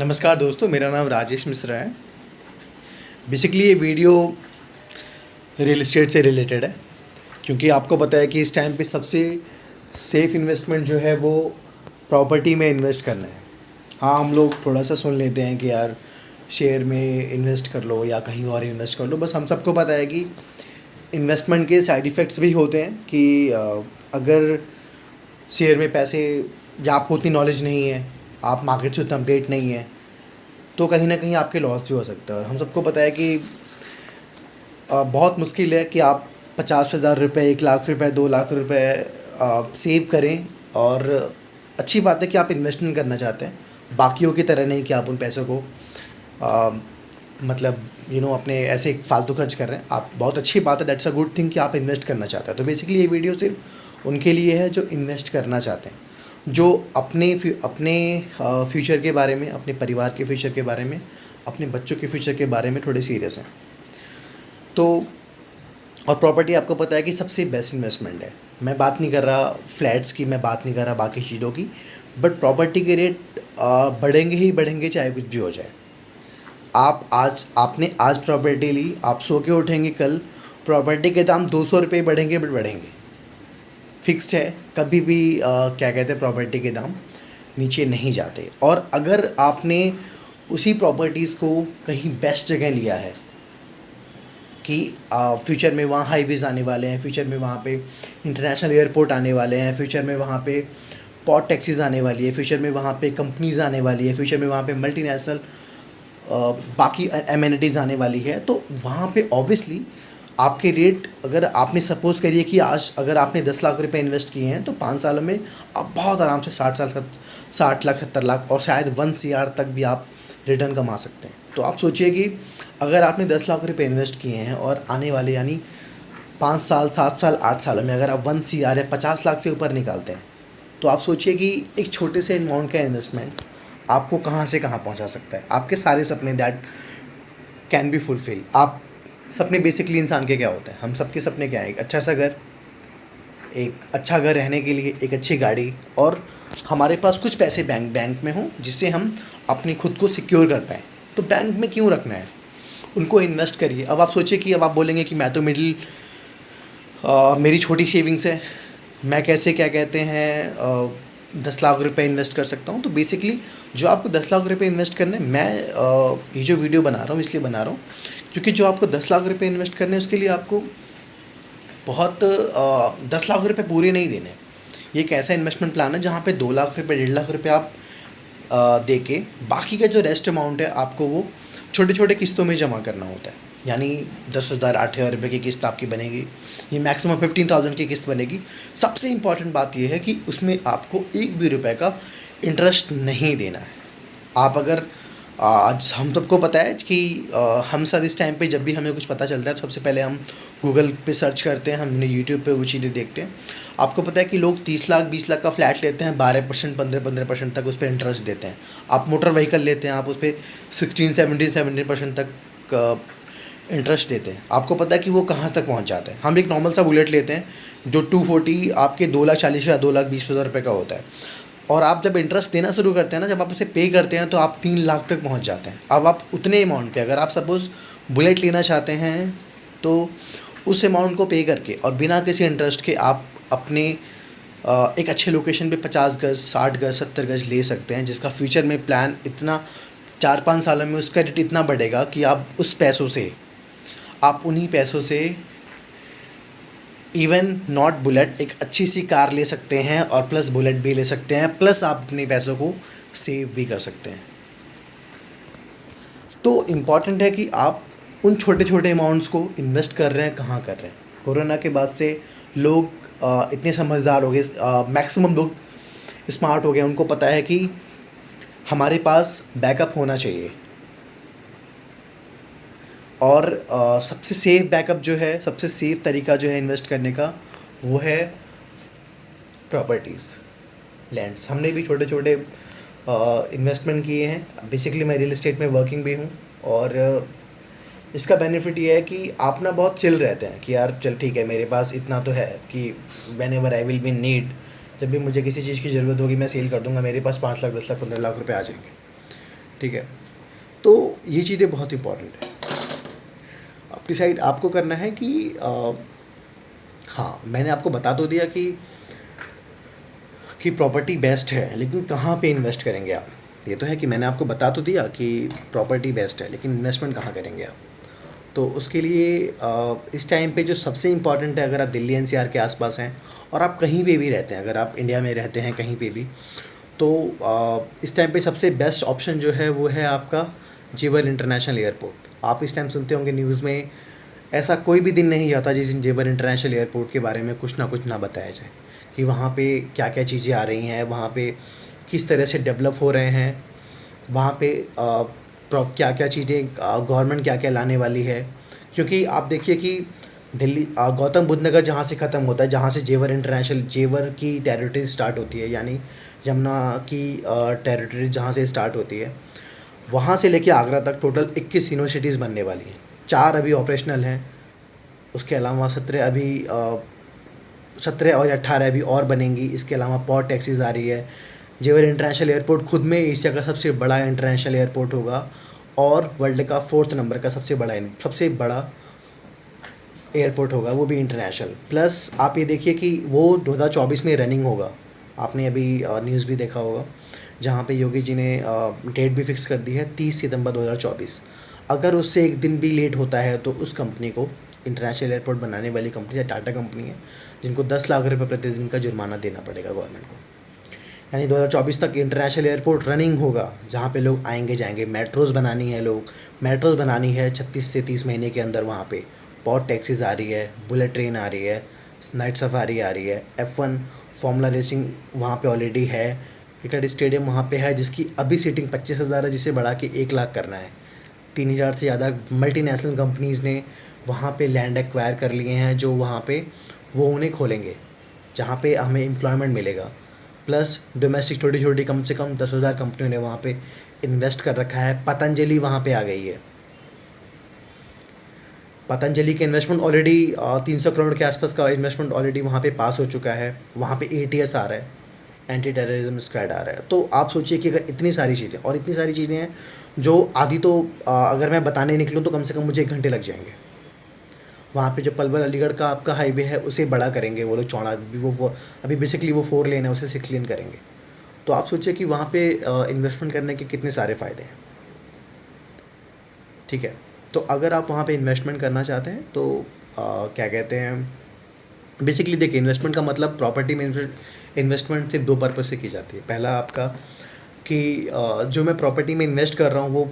नमस्कार दोस्तों, मेरा नाम राजेश मिश्रा है। बेसिकली ये वीडियो रियल एस्टेट से रिलेटेड है, क्योंकि आपको पता है कि इस टाइम पे सबसे सेफ़ इन्वेस्टमेंट जो है वो प्रॉपर्टी में इन्वेस्ट करना है। हाँ, हम लोग थोड़ा सा सुन लेते हैं कि यार शेयर में इन्वेस्ट कर लो या कहीं और इन्वेस्ट कर लो। बस हम सबको पता है कि इन्वेस्टमेंट के साइड इफ़ेक्ट्स भी होते हैं कि अगर शेयर में पैसे या आपको उतनी नॉलेज नहीं है, आप मार्केट से उतना अपडेट नहीं है, तो कहीं ना कहीं आपके लॉस भी हो सकता है। और हम सबको पता है कि बहुत मुश्किल है कि आप 50,000 रुपये, 1 लाख रुपये, 2 लाख रुपये सेव करें। और अच्छी बात है कि आप इन्वेस्टमेंट करना चाहते हैं, बाकियों की तरह नहीं कि आप उन पैसों को आ, मतलब अपने ऐसे फालतू खर्च कर रहे हैं। आप बहुत अच्छी बात है, दैट्स अ गुड थिंग कि आप इन्वेस्ट करना चाहते हैं। तो बेसिकली ये वीडियो सिर्फ उनके लिए है जो इन्वेस्ट करना चाहते हैं, जो अपने फ्यूचर के बारे में, अपने परिवार के फ्यूचर के बारे में, अपने बच्चों के फ्यूचर के बारे में थोड़े सीरियस हैं। तो और प्रॉपर्टी आपको पता है कि सबसे बेस्ट इन्वेस्टमेंट है। मैं बात नहीं कर रहा फ्लैट्स की, मैं बात नहीं कर रहा बाकी चीज़ों की, बट प्रॉपर्टी के रेट बढ़ेंगे ही बढ़ेंगे, चाहे कुछ भी हो जाए। आपने आज प्रॉपर्टी ली, आप सो के उठेंगे कल प्रॉपर्टी के दाम 200 रुपये बढ़ेंगे, बट बढ़ेंगे, फिक्स्ड है। कभी भी क्या कहते हैं, प्रॉपर्टी के दाम नीचे नहीं जाते। और अगर आपने उसी प्रॉपर्टीज़ को कहीं बेस्ट जगह लिया है कि फ्यूचर में वहाँ हाईवेज़ आने वाले हैं, फ्यूचर में वहाँ पे इंटरनेशनल एयरपोर्ट आने वाले हैं, फ्यूचर में वहाँ पे पोर्ट टैक्सीज़ आने वाली है, फ्यूचर में वहाँ पे कंपनीज़ आने वाली है, फ्यूचर में वहाँ पे मल्टीनेशनल बाकी एमिनिटीज़ आने वाली है, तो वहाँ पे ऑब्वियसली आपके रेट, अगर आपने सपोज़ करिए कि आज अगर आपने 10 लाख रुपए इन्वेस्ट किए हैं, तो 5 सालों में आप बहुत आराम से 60 लाख 70 लाख और शायद 1 CR तक भी आप रिटर्न कमा सकते हैं। तो आप सोचिए कि अगर आपने 10 लाख रुपए इन्वेस्ट किए हैं और आने वाले यानी 5 साल, 7 साल, 8 सालों में अगर आप 1 CR या 50 लाख से ऊपर निकालते हैं, तो आप सोचिए कि एक छोटे से अमाउंट का इन्वेस्टमेंट आपको कहाँ से कहाँ पहुँचा सकता है। आपके सारे सपने दैट कैन बी फुलफिल। आप सपने बेसिकली इंसान के क्या होते हैं, हम सबके सपने क्या है? एक अच्छा सा घर, एक अच्छा घर रहने के लिए, एक अच्छी गाड़ी, और हमारे पास कुछ पैसे बैंक में हों जिससे हम अपनी खुद को सिक्योर कर पाएँ। तो बैंक में क्यों रखना है, उनको इन्वेस्ट करिए। अब आप सोचिए कि अब आप बोलेंगे कि मैं तो मेरी छोटी सेविंग्स है, मैं कैसे क्या कहते हैं 10 लाख रुपए इन्वेस्ट कर सकता हूँ। तो बेसिकली जो आपको 10 लाख रुपए इन्वेस्ट करने, मैं ये जो वीडियो बना रहा हूँ इसलिए बना रहा हूँ क्योंकि जो आपको 10 लाख रुपए इन्वेस्ट करने हैं उसके लिए आपको बहुत 10 लाख रुपए पूरे नहीं देने। ये एक ऐसा इन्वेस्टमेंट प्लान है जहाँ पे 2 लाख रुपए, 1.5 लाख रुपए आप दे के बाकी का जो रेस्ट अमाउंट है आपको वो छोटे छोटे किस्तों में जमा करना होता है। यानी 10,000, 8,000 रुपये की किस्त आपकी बनेगी, ये मैक्सिमम 15,000 की किस्त बनेगी। सबसे इम्पॉर्टेंट बात यह है कि उसमें आपको एक भी रुपये का इंटरेस्ट नहीं देना है। आप अगर आज हम सबको पता है कि हम सब इस टाइम पे जब भी हमें कुछ पता चलता है तो सबसे पहले हम गूगल पे सर्च करते हैं, हमने यूट्यूब पे वो चीज़ें देखते हैं। आपको पता है कि लोग 30 लाख 20 लाख का फ्लैट लेते हैं, 12%, 15% तक उस पर इंटरेस्ट देते हैं। आप मोटर व्हीकल लेते हैं, आप उस पर 17% तक इंटरेस्ट देते हैं। आपको पता है कि वो कहाँ तक पहुँच जाते हैं। हम एक नॉर्मल सा बुलेट लेते हैं जो 240 आपके 2,40,000 2,20,000 रुपये का होता है, और आप जब इंटरेस्ट देना शुरू करते हैं ना, जब आप उसे पे करते हैं तो आप 3 लाख तक पहुंच जाते हैं। अब आप उतने अमाउंट पे अगर आप सपोज़ बुलेट लेना चाहते हैं तो उस अमाउंट को पे करके और बिना किसी इंटरेस्ट के आप अपने एक अच्छे लोकेशन पे 50 गज, 60 गज, 70 गज ले सकते हैं, जिसका फ्यूचर में प्लान इतना 4-5 सालों में उसका रेट इतना बढ़ेगा कि आप उन्हीं पैसों से इवन नॉट बुलेट, एक अच्छी सी कार ले सकते हैं, और प्लस बुलेट भी ले सकते हैं, प्लस आप अपने पैसों को सेव भी कर सकते हैं। तो इम्पॉर्टेंट है कि आप उन छोटे छोटे अमाउंट्स को इन्वेस्ट कर रहे हैं, कहाँ कर रहे हैं। कोरोना के बाद से लोग इतने समझदार हो गए, मैक्सिमम लोग स्मार्ट हो गए, उनको पता है कि हमारे पास बैकअप होना चाहिए। और सबसे सेफ़ बैकअप जो है, सबसे सेफ़ तरीका जो है इन्वेस्ट करने का, वो है प्रॉपर्टीज़, लैंड्स। हमने भी छोटे छोटे इन्वेस्टमेंट किए हैं। बेसिकली मैं रियल एस्टेट में वर्किंग भी हूँ, और इसका बेनिफिट ये है कि आप ना बहुत चिल रहते हैं कि यार चल ठीक है, मेरे पास इतना तो है कि when ever I will be need, जब भी मुझे किसी चीज़ की ज़रूरत होगी मैं सेल कर दूँगा, मेरे पास 5 लाख, 10 लाख, 15 लाख रुपए आ जाएंगे। ठीक है। तो ये चीज़ें बहुत इंपॉर्टेंट है। अब डिसाइड आपको करना है कि हाँ, मैंने आपको बता तो दिया कि प्रॉपर्टी बेस्ट है, लेकिन कहाँ पे इन्वेस्ट करेंगे आप। ये तो है कि मैंने आपको बता तो दिया कि प्रॉपर्टी बेस्ट है, लेकिन इन्वेस्टमेंट कहाँ करेंगे आप। तो उसके लिए इस टाइम पे जो सबसे इम्पॉर्टेंट है, अगर आप दिल्ली एनसीआर के आसपास हैं और आप कहीं पे भी रहते हैं, अगर आप इंडिया में रहते हैं कहीं पे भी, तो इस टाइम पे सबसे बेस्ट ऑप्शन जो है वो है आपका जेवर इंटरनेशनल एयरपोर्ट। आप इस टाइम सुनते होंगे न्यूज़ में, ऐसा कोई भी दिन नहीं जाता जिस दिन जेवर इंटरनेशनल एयरपोर्ट के बारे में कुछ ना बताया जाए कि वहाँ पे क्या क्या चीज़ें आ रही हैं, वहाँ पे किस तरह से डेवलप हो रहे हैं, वहाँ पे क्या क्या चीज़ें गवर्नमेंट क्या क्या लाने वाली है। क्योंकि आप देखिए कि दिल्ली गौतम बुद्ध नगर जहाँ से ख़त्म होता है, जहाँ से जेवर की टेरिटरी स्टार्ट होती है, यानी यमुना की टेरिटरी जहाँ से स्टार्ट होती है, वहाँ से लेके आगरा तक टोटल 21 यूनिवर्सिटीज़ बनने वाली हैं। 4 अभी ऑपरेशनल हैं, उसके अलावा 17 और 18 अभी और बनेंगी। इसके अलावा पोर्ट टैक्सीज़ आ रही है। जेवर इंटरनेशनल एयरपोर्ट खुद में एशिया का सबसे बड़ा इंटरनेशनल एयरपोर्ट होगा और वर्ल्ड का 4th नंबर का सबसे बड़ा एयरपोर्ट होगा, वो भी इंटरनेशनल। प्लस आप ये देखिए कि वो 2024 में रनिंग होगा। आपने अभी न्यूज़ भी देखा होगा, जहाँ पे योगी जी ने डेट भी फिक्स कर दी है 30 सितंबर 2024। अगर उससे एक दिन भी लेट होता है तो उस कंपनी को, इंटरनेशनल एयरपोर्ट बनाने वाली कंपनी या टाटा कंपनी है, जिनको 10 लाख रुपये प्रतिदिन का जुर्माना देना पड़ेगा गवर्नमेंट को। यानी 2024 तक इंटरनेशनल एयरपोर्ट रनिंग होगा, जहाँ पे लोग आएंगे जाएंगे। मेट्रोज़ बनानी है, लोग मेट्रोज़ बनानी है 36 से 30 महीने के अंदर। वहाँ पे पॉट टैक्सीज़ आ रही है, बुलेट ट्रेन आ रही है, नाइट सफारी आ रही है, F1 फार्मूला रेसिंग वहाँ पे ऑलरेडी है, क्रिकेट स्टेडियम वहाँ पे है जिसकी अभी सीटिंग 25,000 है, जिसे बढ़ा के 1 लाख करना है। 3,000 से ज़्यादा मल्टीनेशनल कंपनीज़ ने वहाँ पे लैंड एक्वायर कर लिए हैं, जो वहाँ पे वो उन्हें खोलेंगे, जहाँ पे हमें एम्प्लॉयमेंट मिलेगा। प्लस डोमेस्टिक छोटी छोटी कम से कम 10,000 कंपनियों ने वहाँ पे इन्वेस्ट कर रखा है। पतंजलि वहाँ पे आ गई है। पतंजलि के इन्वेस्टमेंट ऑलरेडी 300 करोड़ के आसपास का इन्वेस्टमेंट ऑलरेडी वहाँ पे पास हो चुका है। वहाँ पे ATS आ रहा है, एंटी टेररिज्म स्क्वाड आ रहा है। तो आप सोचिए कि अगर इतनी सारी चीज़ें हैं जो आदि तो अगर मैं बताने निकलूँ तो कम से कम मुझे 1 घंटे लग जाएंगे। वहाँ पे जो पलवल अलीगढ़ का आपका हाईवे है उसे बड़ा करेंगे वो लोग, चौड़ा भी वो अभी बेसिकली वो 4 लेन है, उसे 6 लेन करेंगे। तो आप सोचिए कि वहाँ पे इन्वेस्टमेंट करने के कितने सारे फ़ायदे हैं। ठीक है, तो अगर आप वहाँ पे इन्वेस्टमेंट करना चाहते हैं तो क्या कहते हैं, बेसिकली देखिए, इन्वेस्टमेंट का मतलब प्रॉपर्टी में इन्वेस्टमेंट सिर्फ 2 पर्पज़ से की जाती है। पहला आपका कि जो मैं प्रॉपर्टी में इन्वेस्ट कर रहा हूँ वो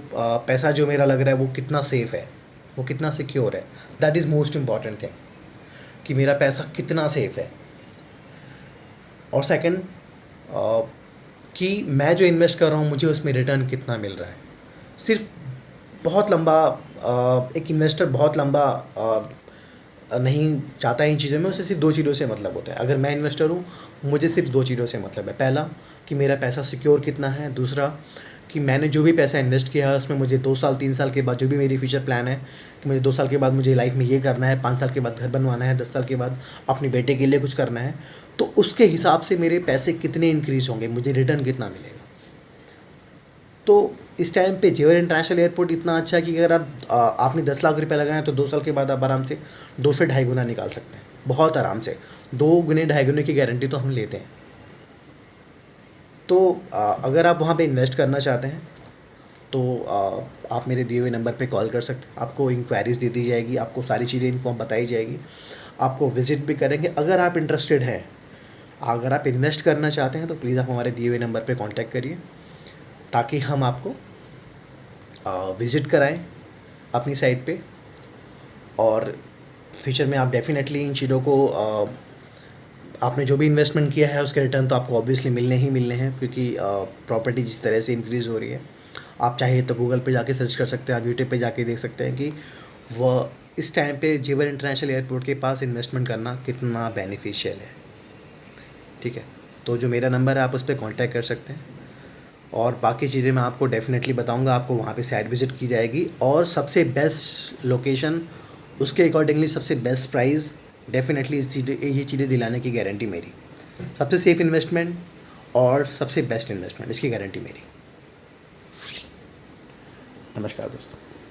पैसा जो मेरा लग रहा है वो कितना सेफ़ है, वो कितना सिक्योर है। That is most important thing, कि मेरा पैसा कितना सेफ़ है। और सेकंड कि मैं जो इन्वेस्ट कर रहा हूँ मुझे उसमें रिटर्न कितना मिल रहा है। सिर्फ बहुत लंबा एक इन्वेस्टर बहुत लंबा नहीं चाहता इन चीज़ों में, उसे सिर्फ 2 चीज़ों से मतलब होता है। अगर मैं इन्वेस्टर हूँ, मुझे सिर्फ 2 चीज़ों से मतलब है। पहला कि मेरा पैसा सिक्योर कितना है, दूसरा कि मैंने जो भी पैसा इन्वेस्ट किया है उसमें मुझे 2 साल 3 साल के बाद जो भी मेरी फ्यूचर प्लान है कि मुझे 2 साल के बाद मुझे लाइफ में ये करना है, 5 साल के बाद घर बनवाना है, 10 साल के बाद अपने बेटे के लिए कुछ करना है, तो उसके हिसाब से मेरे पैसे कितने इंक्रीज़ होंगे, मुझे रिटर्न कितना मिलेगा। तो इस टाइम पे जेवर इंटरनेशनल एयरपोर्ट इतना अच्छा है कि अगर आपने 10 लाख रुपए लगाए तो 2 साल के बाद आप आराम से 2 से ढाई गुना निकाल सकते हैं, बहुत आराम से। 2 गुने ढाई गुने की गारंटी तो हम लेते हैं। तो अगर आप वहाँ पे इन्वेस्ट करना चाहते हैं तो आप मेरे दिए हुए नंबर पे कॉल कर सकते हैं। आपको इंक्वायरीज़ दे दी जाएगी, आपको सारी चीज़ें इनको बताई जाएगी, आपको विज़िट भी करेंगे। अगर आप इंटरेस्टेड हैं, अगर आप इन्वेस्ट करना चाहते हैं तो प्लीज़ आप हमारे दिए हुए नंबर पे कांटेक्ट करिए, ताकि हम आपको विज़िट कराएं अपनी साइट पे। और फ्यूचर में आप डेफ़िनेटली इन चीज़ों को आपने जो भी इन्वेस्टमेंट किया है उसके रिटर्न तो आपको ऑब्वियसली मिलने ही मिलने हैं, क्योंकि प्रॉपर्टी जिस तरह से इंक्रीज़ हो रही है। आप चाहे तो गूगल पे जाके सर्च कर सकते हैं, आप यूट्यूब पे जाके देख सकते हैं कि वह इस टाइम पे जेवर इंटरनेशनल एयरपोर्ट के पास इन्वेस्टमेंट करना कितना बेनिफिशियल है। ठीक है, तो जो मेरा नंबर है आप उस पर कॉन्टैक्ट कर सकते हैं। और बाकी चीज़ें मैं आपको डेफ़िनेटली बताऊंगा, आपको वहाँ पे साइट विज़िट की जाएगी और सबसे बेस्ट लोकेशन, उसके अकॉर्डिंगली सबसे बेस्ट प्राइस, डेफ़िनेटली ये चीज़ें दिलाने की गारंटी मेरी। सबसे सेफ़ इन्वेस्टमेंट और सबसे बेस्ट इन्वेस्टमेंट, इसकी गारंटी मेरी। नमस्कार दोस्तों।